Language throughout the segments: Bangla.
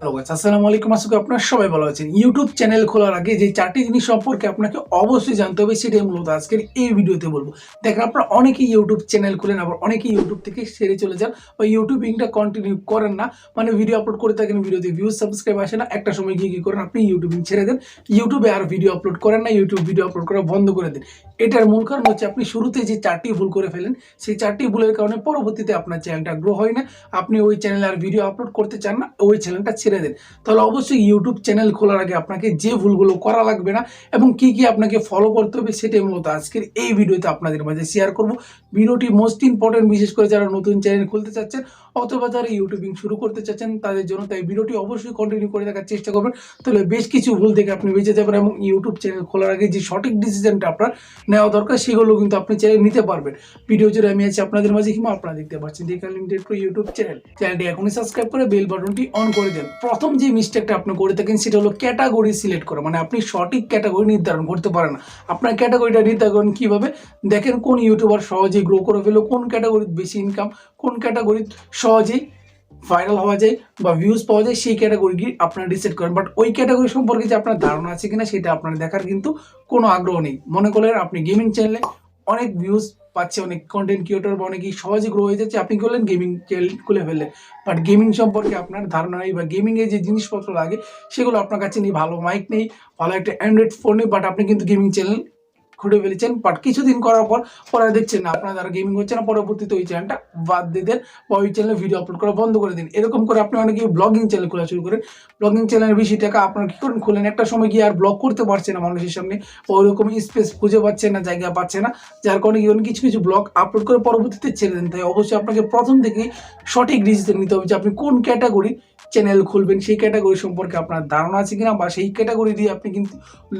আসসালামু আলাইকুম, আশা করি আপনারা সবাই ভালো আছেন। ইউটিউব চ্যানেল খোলার আগে যে 4টি জিনিস সম্পর্কে আপনাকে অবশ্যই জানতে হবে সেটাই মূলত আজকের এই ভিডিওতে বলবো। দেখেন, আপনারা অনেকেই ইউটিউব চ্যানেল খুলেন, আবার অনেকেই ইউটিউব থেকে সেরে চলে যান বা ইউটিউবিংটা কন্টিনিউ করেন না। মানে ভিডিও আপলোড করে থাকেন, ভিডিওতে ভিউজ সাবস্ক্রাইব আসে না, একটা সময় গিয়ে কি করেন আপনি ইউটিউবিং ছেড়ে দেন, ইউটিউবে আর ভিডিও আপলোড করেন না, ইউটিউব ভিডিও আপলোড করা বন্ধ করে দেন। এটার মূল কারণ হচ্ছে আপনি শুরুতে যে 4টি ভুল করে ফেলেন, সেই 4টি ভুলের কারণে পরবর্তীতে আপনার চ্যানেলটা গ্রো হয় না, আপনি ওই চ্যানেলে আর ভিডিও আপলোড করতে চান না, ওই চ্যানেলটা ছেড়ে দেন। তাহলে অবশ্যই ইউটিউব চ্যানেল খোলার আগে আপনাকে যে ভুলগুলো করা লাগবে না এবং কি কি আপনাকে ফলো করতে হবে সেটাই মূলত আজকের এই ভিডিওতে আপনাদের মাঝে শেয়ার করব। ভিডিওটি মোস্ট ইম্পর্টেন্ট, বিশেষ করে যারা নতুন চ্যানেল খুলতে চাচ্ছেন অথবা যারা ইউটিউবিং শুরু করতে চাচ্ছেন তাদের জন্য। তাই ভিডিওটি অবশ্যই কন্টিনিউ করে দেখার চেষ্টা করবেন, তাহলে বেশ কিছু ভুল থেকে আপনি বেঁচে যাবেন এবং ইউটিউব চ্যানেল খোলার আগে যে সঠিক ডিসিশনটা আপনার নেওয়া দরকার সেগুলো কিন্তু আপনি চ্যানেল নিতে পারবেন। ভিডিও জুড়ে আমি আছি আপনাদের মাঝে হিমা, আপনারা দেখতে পাচ্ছেন যেখানে লিমিটেড টু ইউটিউব চ্যানেলটি এখনই সাবস্ক্রাইব করে বেল বাটনটি অন করে দেন। প্রথম যে মিস্টেকটা আপনি করে থাকেন সেটা হলো ক্যাটাগরি সিলেক্ট করা, মানে আপনি সঠিক ক্যাটাগরি নির্ধারণ করতে পারেন না। আপনার ক্যাটাগরিটা নির্ধারণ কিভাবে? দেখেন কোন ইউটিউবার সহজেই গ্রো করে ফেলো, কোন ক্যাটাগরির বেশি ইনকাম, কোন ক্যাটাগরি সহজেই ভাইরাল হওয়া যায় বা ভিউজ পাওয়া যায়, সেই ক্যাটাগরি আপনারা ডিসাইড করেন। বাট ওই ক্যাটাগরি সম্পর্কে যে আপনার ধারণা আছে কিনা সেটা আপনার দেখার কিন্তু কোনো আগ্রহ নেই। মনে করেন আপনি গেমিং চ্যানেলে অনেক ভিউজ পাচ্ছে, অনেক কন্টেন্ট ক্রিয়েটর বা অনেকেই সহজে গ্রো হয়ে যাচ্ছে, আপনি করলেন গেমিং চ্যানেল খুলে ফেললেন, বাট গেমিং সম্পর্কে আপনার ধারণা নেই বা গেমিংয়ে যে জিনিসপত্র লাগে সেগুলো আপনার কাছে নেই, ভালো মাইক নেই, ভালো একটা অ্যান্ড্রয়েড ফোন নেই, বাট আপনি কিন্তু গেমিং চ্যানেল খুঁড়ে ফেলেছেন। বাট কিছুদিন করার পর পরে দেখছেন না আপনার দ্বারা গেমিং হচ্ছে না, পরবর্তীতে ওই চ্যানেলটা বাদ দিয়ে দেন বা ওই চ্যানেলে ভিডিও আপলোড করা বন্ধ করে দিন। এরকম করে আপনি অনেকে ব্লগিং চ্যানেল খোলা শুরু করেন, ব্লগিং চ্যানেলের বেশি টাকা আপনার কী করেন খুলেন, একটা সময় গিয়ে আর ব্লগ করতে পারছে না মানুষের সামনে, ওইরকম স্পেস খুঁজে পাচ্ছে না, জায়গা পাচ্ছে না, যার কারণে কিছু কিছু ব্লগ আপলোড করে পরবর্তীতে ছেড়ে দেন। তাই অবশ্যই আপনাকে প্রথম থেকেই সঠিক ডিসিশন নিতে হবে যে আপনি কোন ক্যাটাগরি চ্যানেল খুলবেন, সেই ক্যাটাগরি সম্পর্কে আপনার ধারণা আছে কিনা, বা সেই ক্যাটাগরি দিয়ে আপনি কিন্তু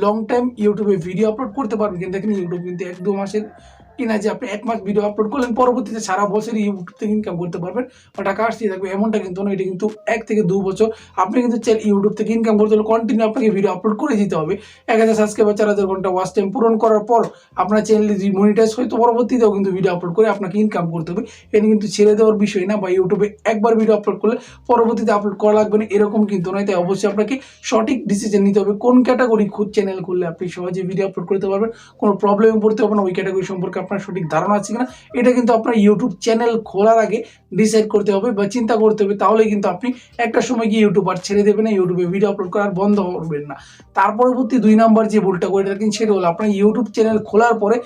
লং টাইম ইউটিউবে ভিডিও আপলোড করতে পারবেন। কিন্তু দেখেন ইউটিউব কিন্তু 1-2 মাসের কিনা যে আপনি 1 মাস ভিডিও আপলোড করলেন, পরবর্তীতে সারা বছরই ইউটিউব থেকে ইনকাম করতে পারবেন বা টাকা আসতেই থাকবে, এমনটা কিন্তু না। এটা কিন্তু 1 থেকে 2 বছর আপনি কিন্তু ইউটিউব থেকে ইনকাম করতে হলে কন্টিনিউ আপনাকে ভিডিও আপলোড করে দিতে হবে। 1000 সাবস্ক্রাইবার, 4000 ঘন্টা ওয়াচ টাইম পূরণ করার পর আপনার চ্যানেলে যদি মনিটাইজ হয় তো পরবর্তীতেও কিন্তু ভিডিও আপলোড করে আপনাকে ইনকাম করতে হবে। এটা কিন্তু ছেড়ে দেওয়ার বিষয় না, বা ইউটিউবে একবার ভিডিও আপলোড করলে পরবর্তীতে আপলোড করা লাগবে না এরকম কিন্তু নয়। তাই অবশ্যই আপনাকে সঠিক ডিসিশন নিতে হবে কোন ক্যাটাগরি চ্যানেল খুললে আপনি সহজে ভিডিও আপলোড করতে পারবেন, কোনো প্রবলেমে পড়তে হবে না, ওই ক্যাটাগরি সম্পর্কে আপনার সঠিক ধারণা আছে কিনা এটা কিন্তু আপনার ইউটিউব চ্যানেল খোলার আগে ডিসাইড করতে হবে বা চিন্তা করতে হবে। তাহলে কিন্তু আপনি একটা সময় গিয়ে ইউটিউব আর ছেড়ে দেবেন না, ইউটিউবে ভিডিও আপলোড করার বন্ধ করবেন না। তার পরবর্তী 2 নাম্বার যে ভুলটা করে থাকেন সেটা হলো আপনার ইউটিউব চ্যানেল খোলার পরে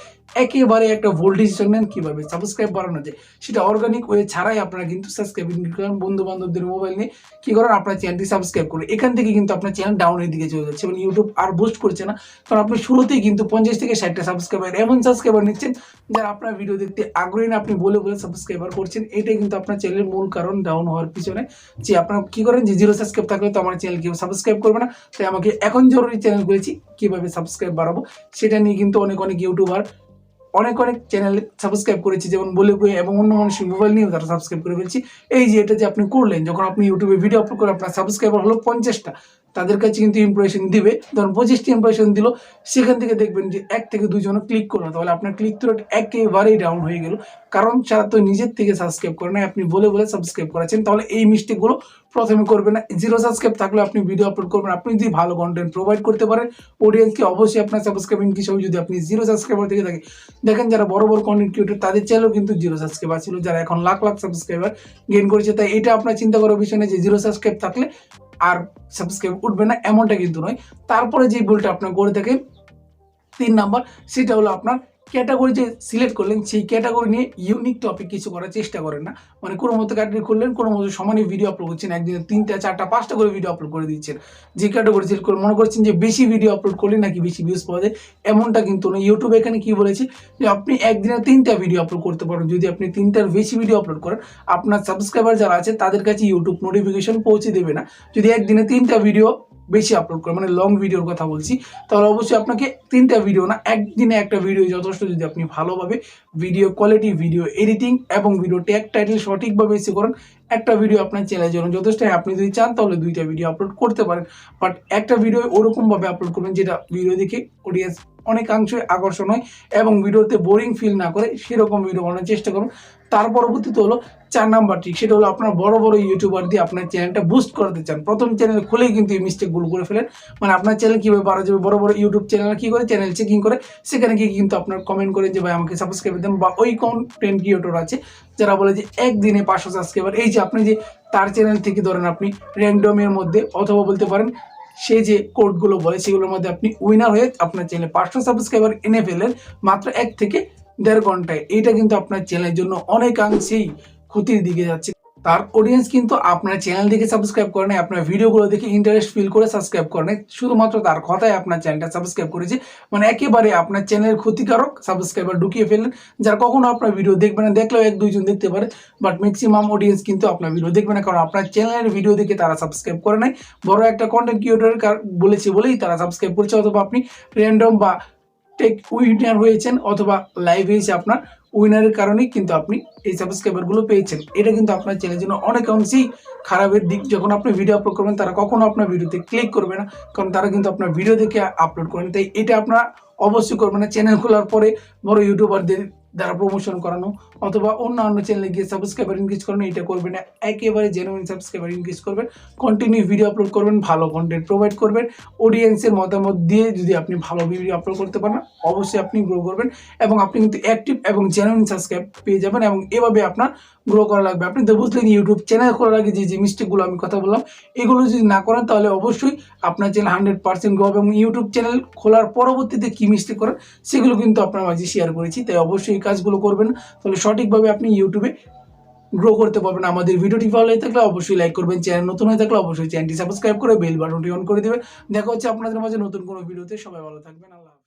একেবারে একটা ভুল ডিসিশন নেন কিভাবে সাবস্ক্রাইব বাড়ানো যায়, সেটা অর্গানিক ওয়ে ছাড়াই আপনারা কিন্তু সাবস্ক্রাইবিং করেন, বন্ধু বান্ধবদের মোবাইল নিয়ে কি করেন আপনার চ্যানেলটি সাবস্ক্রাইব করে, এখান থেকে কিন্তু আপনার চ্যানেল ডাউনের দিকে চলে যাচ্ছে এবং ইউটিউব আর বুস্ট করছে না। কারণ আপনি শুরুতেই কিন্তু 50 থেকে 60টা সাবস্ক্রাইবার, এমন সাবস্ক্রাইবার নিচ্ছেন যারা আপনার ভিডিও দেখতে আগ্রহী না, আপনি বলে বলে সাবস্ক্রাইবার করছেন। এটাই কিন্তু আপনার চ্যানেলের মূল কারণ ডাউন হওয়ার পিছনে। যে আপনারা কি করেন যে 0 সাবস্ক্রাইব থাকলে তো আমার চ্যানেল কেউ সাবস্ক্রাইব করবে না, তাই আমাকে এখন জরুরি চ্যানেল করেছি কিভাবে সাবস্ক্রাইব বাড়াবো সেটা নিয়ে কিন্তু অনেক ইউটিউবার অনেক চ্যানেল সাবস্ক্রাইব করেছি, যেমন বলে কই এবং অন্য মানুষের মোবাইল নিয়েও তারা সাবস্ক্রাইব করে ফেলছি। এই যে এটা যে আপনি করলেন, যখন আপনি ইউটিউবে ভিডিও আপলোড করে আপনার সাবস্ক্রাইবার হলো 50টা, তাদের কাছে কিন্তু ইমপ্রেশন দিবে, ধরুন 25টি ইমপ্রেশন দিল, সেখান থেকে দেখবেন যে 1 থেকে 2 জন ক্লিক করলো, তাহলে আপনার ক্লিক থ্রু রেট একেবারেই ডাউন হয়ে গেল, কারণ তারা তো নিজের থেকে সাবস্ক্রাইব করে না, আপনি বলে বলে সাবস্ক্রাইব করেছেন। তাহলে এই মিস্টেকগুলো প্রথমে করবেন না। 0 সাবস্ক্রাইব থাকলে আপনি ভিডিও আপলোড করবেন, আপনি যদি ভালো কন্টেন্ট প্রোভাইড করতে পারেন অডিয়েন্সকে, অবশ্যই আপনার সাবস্ক্রাইবিং হিসাবে যদি আপনি 0 সাবস্ক্রাইবার থেকে থাকে, দেখেন যারা বড় বড় কন্টেন্ট ক্রিয়েটর তাদের চ্যানেলও কিন্তু 0 সাবস্ক্রাইবার ছিল, যারা এখন লাখ লাখ সাবস্ক্রাইবার গেইন করেছে। তাই এটা আপনার চিন্তা করার বিষয় নেই যে 0 সাবস্ক্রাইব থাকলে আর সাবস্ক্রাইব উঠবে না, এমনটা কিন্তু নয়। তারপরে যে ভুলটা আপনার করে থাকেন 3 নাম্বার, সেটা হলো আপনার ক্যাটাগরি যে সিলেক্ট করলেন সেই ক্যাটাগরি নিয়ে ইউনিক টপিক কিছু করার চেষ্টা করেন না। মানে কোনো মতো ক্যাটাগরি করলেন, কোনো মতো সমানই ভিডিও আপলোড করছেন, একদিনে 3টা 4টা 5টা করে ভিডিও আপলোড করে দিচ্ছেন। যে ক্যাটাগরি সিলেক্ট করে মনে করছেন যে বেশি ভিডিও আপলোড করলে নাকি বেশি ভিউজ পাওয়া যায়, এমনটা কিন্তু না। ইউটিউব এখানে কি বলেছে যে আপনি একদিনে 3টা ভিডিও আপলোড করতে পারেন, যদি আপনি 3টার বেশি ভিডিও আপলোড করেন আপনার সাবস্ক্রাইবার যারা আছে তাদের কাছে ইউটিউব নোটিফিকেশন পৌঁছে দেবে না। যদি একদিনে 3টা ভিডিও বেশি আপলোড করে, মানে লং ভিডিওর কথা বলছি, তাহলে অবশ্যই আপনাকে 3টা ভিডিও না, একদিনে একটা ভিডিও যথেষ্ট। যদি আপনি ভালোভাবে ভিডিও কোয়ালিটি, ভিডিও এডিটিং এবং ভিডিও ট্যাগ টাইটেল সঠিকভাবে এসে করেন, একটা ভিডিও আপনার চ্যানেলের জন্য যথেষ্ট। আপনি যদি চান তাহলে 2টা ভিডিও আপলোড করতে পারেন, বাট একটা ভিডিও ওরকমভাবে আপলোড করবেন যেটা ভিডিও দেখে অডিয়েন্স অনেকাংশে আকর্ষণ হয় এবং ভিডিওতে বোরিং ফিল না করে সেরকম ভিডিও বানানোর চেষ্টা করুন। তার পরবর্তীতে হলো 4 নাম্বার ট্রিক, সেটা হলো আপনার বড় বড় ইউটিউবার দিয়ে আপনার চ্যানেলটা বুস্ট করতে চান। প্রথম চ্যানেল খুলেই কিন্তু এই মিস্টেকগুলো করে ফেলেন। মানে আপনার চ্যানেল কীভাবে বাড়া যাবে, বড় বড় ইউটিউব চ্যানেল কী করে চ্যানেল চেকিং করে সেখানে গিয়ে কিন্তু আপনার কমেন্ট করেন যে ভাই আমাকে সাবস্ক্রাইব দেন, বা ওই কন্টেন্ট ক্রিয়েটর আছে যারা বলে যে একদিনে 500 সাবস্ক্রাইবার। এই যে আপনি যে তার চ্যানেল থেকে ধরেন আপনি র্যান্ডমের মধ্যে অথবা বলতে পারেন সে যে কোডগুলো বলে সেগুলোর মধ্যে আপনি উইনার হয়ে আপনার চ্যানেলে 500 সাবস্ক্রাইবার এনে ফেলেন মাত্র 1 থেকে 1.5 ঘন্টায়। এটা কিন্তু আপনার চ্যানেলের জন্য অনেকাংশেই ক্ষতির দিকে যাচ্ছে। তার অডিয়েন্স কিন্তু আপনার চ্যানেল দেখে সাবস্ক্রাইব করে নাই, আপনার ভিডিওগুলো দেখে ইন্টারেস্ট ফিল করে সাবস্ক্রাইব করে নাই, শুধুমাত্র তার কথায় আপনার চ্যানেলটা সাবস্ক্রাইব করেছে। মানে একেবারে আপনার চ্যানেলের ক্ষতিকারক সাবস্ক্রাইবার ঢুকিয়ে ফেললেন, যারা কখনো আপনার ভিডিও দেখবে না, দেখলেও 1-2 জন দেখতে পারে, বাট ম্যাক্সিমাম অডিয়েন্স কিন্তু আপনার ভিডিও দেখবে না, কারণ আপনার চ্যানেলের ভিডিও দেখে তারা সাবস্ক্রাইব করে নাই। বড় একটা কন্টেন্ট ক্রিয়েটর বলেছে বলেই তারা সাবস্ক্রাইব করেছে, অথবা আপনি র্যান্ডম বা টেক উইনার হয়েছেন অথবা লাইভ হয়েছে আপনার উইনারের কারণেই কিন্তু আপনি এই সাবস্ক্রাইবারগুলো পেয়েছেন। এটা কিন্তু আপনার চ্যানেলের জন্য অনেক অংশেই খারাপের দিক। যখন আপনি ভিডিও আপলোড করবেন তারা কখনো আপনার ভিডিওতে ক্লিক করবে না, কারণ তারা কিন্তু আপনার ভিডিও দেখে আপলোড করেন। তাই এটা আপনারা অবশ্যই করবেন না। চ্যানেল খোলার পরে বড় ইউটিউবারদের দ্বারা প্রমোশন করানো অথবা অন্য চ্যানেলে গিয়ে সাবস্ক্রাইবার ইনক্রিজ করানো, এটা করবেন না। একেবারে জেনুইন সাবস্ক্রাইবার ইনক্রিজ করবেন, কন্টিনিউ ভিডিও আপলোড করবেন, ভালো কন্টেন্ট প্রোভাইড করবেন। অডিয়েন্সের মতামত দিয়ে যদি আপনি ভালো ভিডিও আপলোড করতে পারেন অবশ্যই আপনি গ্রো করবেন এবং আপনি কিন্তু অ্যাক্টিভ এবং জেনুইন সাবস্ক্রাইব পেয়ে যাবেন, এবং এভাবে আপনার গ্রো করা লাগবে। আপনি তো বুঝলেন ইউটিউব চ্যানেল খোলার আগে যে মিস্টেকগুলো আমি কথা বললাম এগুলো যদি না করেন তাহলে অবশ্যই আপনার চ্যানেল 100% গ্রো হবে। এবং ইউটিউব চ্যানেল খোলার পরবর্তীতে কী মিস্টেক করেন সেগুলো কিন্তু আপনার মাঝে শেয়ার করেছি, তাই অবশ্যই এই কাজগুলো করবেন, তাহলে সঠিকভাবে আপনি ইউটিউবে গ্রো করতে পারবেন। আমাদের ভিডিওটি ভালো লাগে থাকলে অবশ্যই লাইক করবেন, চ্যানেল নতুন হয়ে থাকলে অবশ্যই চ্যানেলটি সাবস্ক্রাইব করে বেল বাটনটি অন করে দেবেন। দেখা হচ্ছে আপনাদের মাঝে নতুন কোনো ভিডিওতে। সবাই ভালো থাকবেন। আল্লাহ।